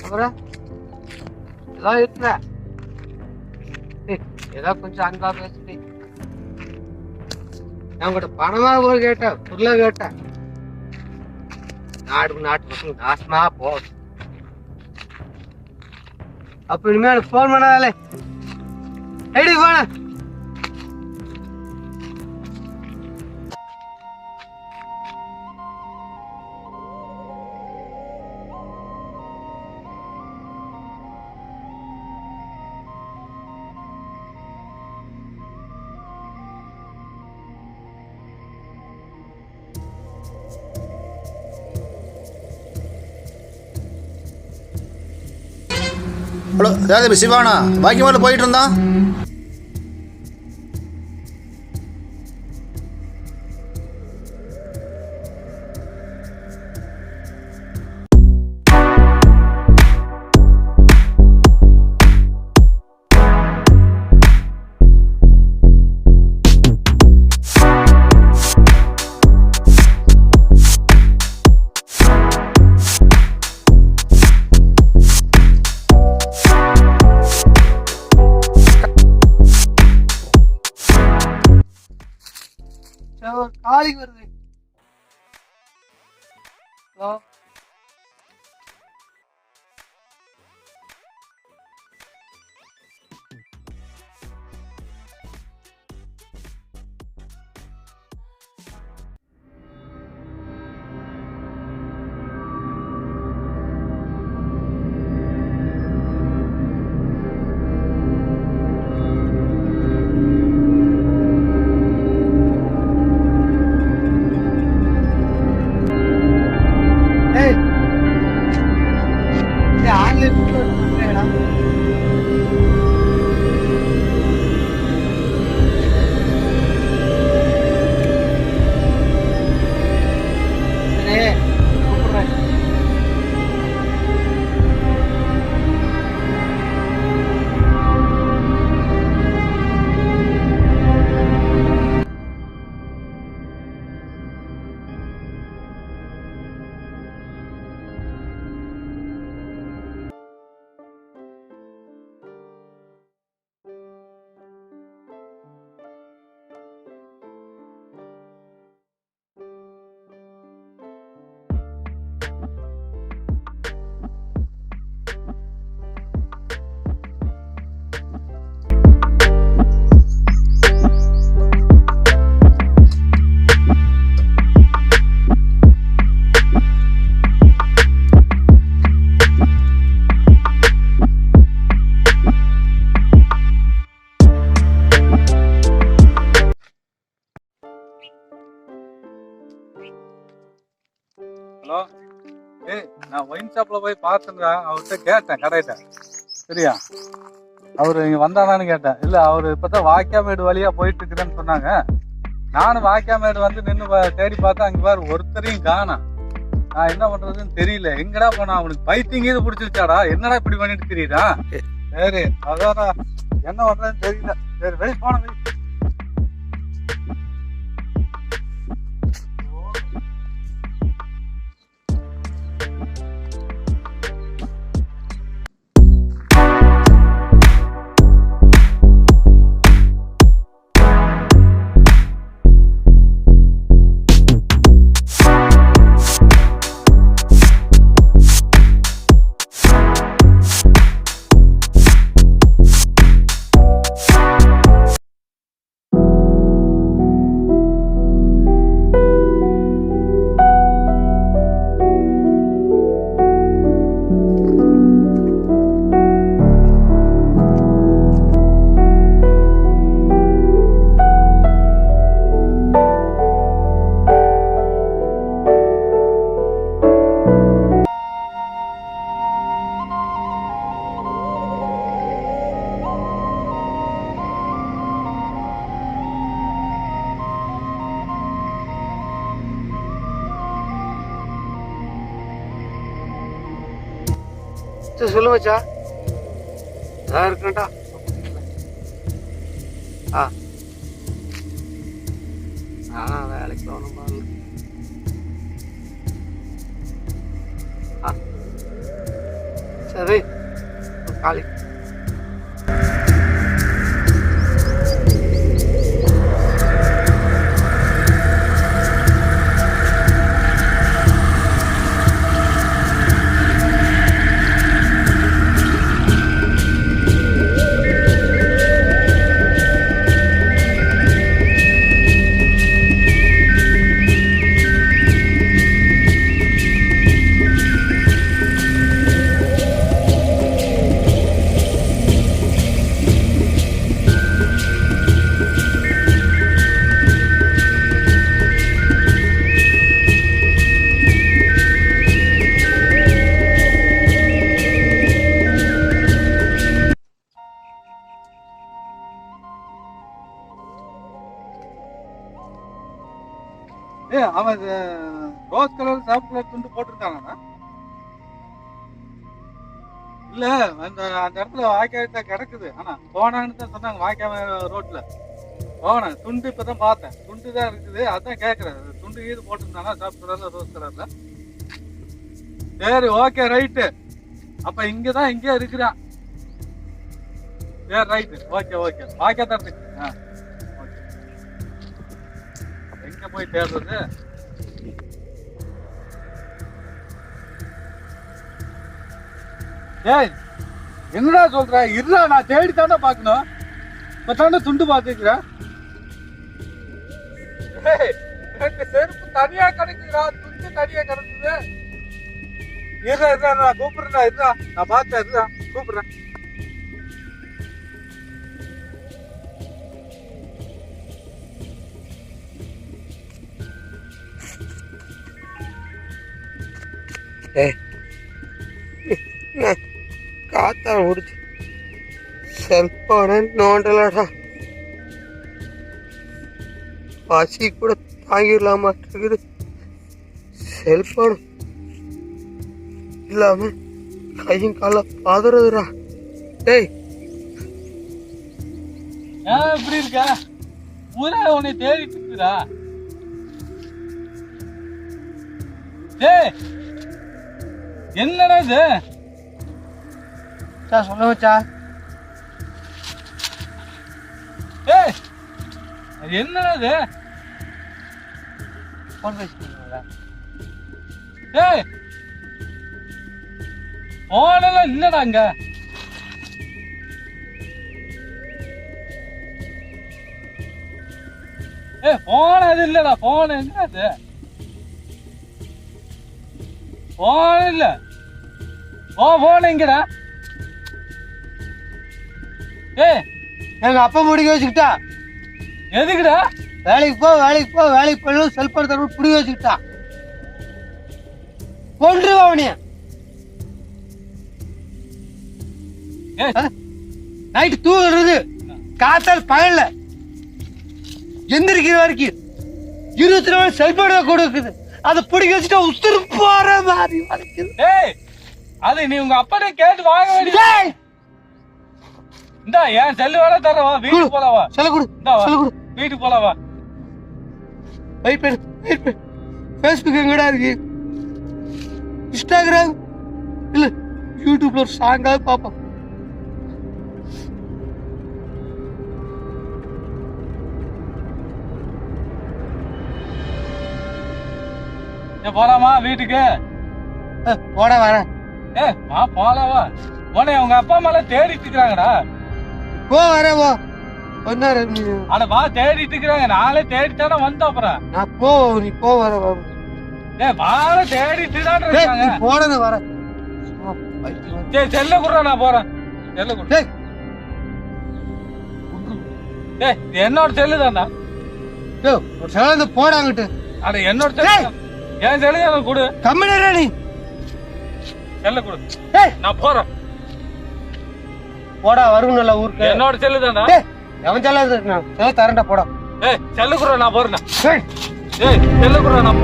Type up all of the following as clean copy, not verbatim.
அப்புறம் ஏதோ இருந்த ஏதோ கொஞ்சம் அன்பா பேசிட்டு நான் கூட பணமா போய் கேட்டேன், பொருளா கேட்டேன். நாட்டு பசங்க நாசமா போகுது. அப்ப இனிமே எனக்கு போன் பண்ணாலே எடி போன ஹலோ யாதவி சிவானா பாக்கி மேலே போயிட்டு இருந்தான். காலிக்கு வருது. ஹலோ ஹலோ, நான் ஒயின் ஷாப்ல போய் பார்த்துருந்தேன். அவர்கிட்ட கேட்டேன் கடையிட்ட, சரியா? அவரு இங்க வந்தானான்னு கேட்டேன். இல்ல, அவரு இப்பதான் வாய்க்காமேடு வழியா போயிட்டு இருக்குதுன்னு சொன்னாங்க. நானும் வாய்க்காமேடு வந்து நின்று தேடி பார்த்தா அங்க பாரு ஒருத்தரையும் காணோம். நான் என்ன பண்றதுன்னு தெரியல. எங்கடா போனா? அவனுக்கு பைத்தியம் இது பிடிச்சிருச்சாடா? என்னடா இப்படி பண்ணிட்டு தெரியுதா? சரி, அதான் என்ன பண்றதுன்னு தெரியல. சரி, வெயிட் போன வெயிட். சொல்லு மச்சா. இருக்கா? வேலைக்கு போகணும் பாருங்க. சரி காலி அவன் ரோஸ் கலர் சாப்பிட்டு கலர் துண்டு போட்டிருந்தாங்கண்ணா இல்ல அந்த இடத்துல வாய்க்கால கிடக்குது. ஆனா போனான்னு தான் சொன்னாங்க. வாய்க்காம ரோட்ல போனேன். துண்டு இப்பதான் பார்த்தேன். துண்டு தான் இருக்குது. அதான் கேக்குறேன். துண்டு ஈடு போட்டிருந்தானா சாப்பிட்டு கலர்ல ரோஸ் கலர்ல. சரி ஓகே ரைட்டு. அப்ப இங்கதான் இங்கே இருக்கிறான். சரி ரைட்டு ஓகே ஓகே வாய்க்கா தான் இருக்கு. எங்க போய் தேடுறது? ஏய் என்னடா சொல்ற? இருடா நான் தேடி தானே பாக்கணும். இப்பதானே துண்டு பாத்துக்கிறேன். செருப்பு தனியா கிடைக்குறா, துண்டு தனியா கிடைக்குது. இருடா நான் கூப்பிடுறேன். இருடா நான் பார்த்தேன். இருடா கூப்பிடுறேன். காத்தா முடிச்சு செல்போன நோண்டலடா. பசி கூட தாங்கிடலாமா இருக்குது. செல்போன் இல்லாம கையும் கால பாதுறதுடா. டேய் எப்படி இருக்க? ஊரா உன்னை தேடிட்டு இருக்குடா. டேய் என்னடா இது? சொல்ல வச்சா என்னடா இது? போன் பேசிட்டீங்களா? போனெல்லாம் இல்லடா அங்க. போன அது இல்லடா. போன என்ன அது? போன இல்ல. போன எங்கடா? எங்க அப்பா முடிக்க வச்சுக்கிட்டா. எதுக்குடா? வேலைக்கு போ வேலைக்கு போய் செல்போன் தர புடி வச்சுக்கிட்டா. கொன்றுவா அவனைய. நைட்டு தூங்குறது காத்தால் பயன்ல எந்திரிக்கிற வரைக்கும் 24 செல்போன் கொடுக்குது. அதை பிடிக்க வச்சுட்டா உசுறு போற மாதிரி வலிக்குது. அது நீ உங்க அப்பாட்ட கேட்டு வாங்க வேண்டிய. இந்தா ஏன் செல்லு வேலை தரவா? வீட்டுக்கு போலவா? செல்ல கொடு. வீட்டுக்கு போலவா? வெயிட் பண்ணு. ஃபேஸ்புக் எங்கடா இருக்கு? இன்ஸ்டாகிராம் இல்ல யூடியூப்ல ஒரு சாங்காவது பாப்போம். போலாமா வீட்டுக்கு? போட வரேன். போலாவா? உன்னை உங்க அப்பா அம்மா தேடிட்டு இருக்கிறாங்கடா. போ வரேன் போ. ஆனா வா தேடிட்டு இருக்கிறாங்க. நாளே தேடித்தானே வந்தோம். அப்புறம் நான் போ நீ போ வர வாழ தேடிட்டு தான் இருக்காங்க. போனது வரேன். சரி செல்ல குடுறா நான் போறேன். செல்ல குடு. என்னோட செல்லு தான்டா. ஒரு செல்ல போடாங்கிட்டு. அட என்னோட செல்லு. என் செல்லு எனக்கு கொடு. கம்மிடா நீ. செல்ல கொடு. நான் போறேன். போடா வரும் நல்ல ஊருக்கு. என்னோட செல்லு தான்டா. எவன் செல்லாது நான் செல்ல தரேன்டா போடா. செல்லு குடுறா நான் போறேன். செல்லு குடுறா நான்.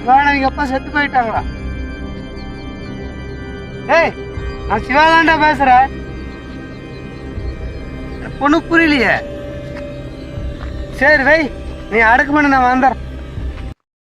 சிவானா எங்க அப்பா செத்து போயிட்டாங்களா? ஏய், நான் சிவாதாண்டா பேசுறேன். பொண்ணு புரியலையே. சரி வை, நீ அடக்கு பண்ண, நான் வந்துடுறேன்.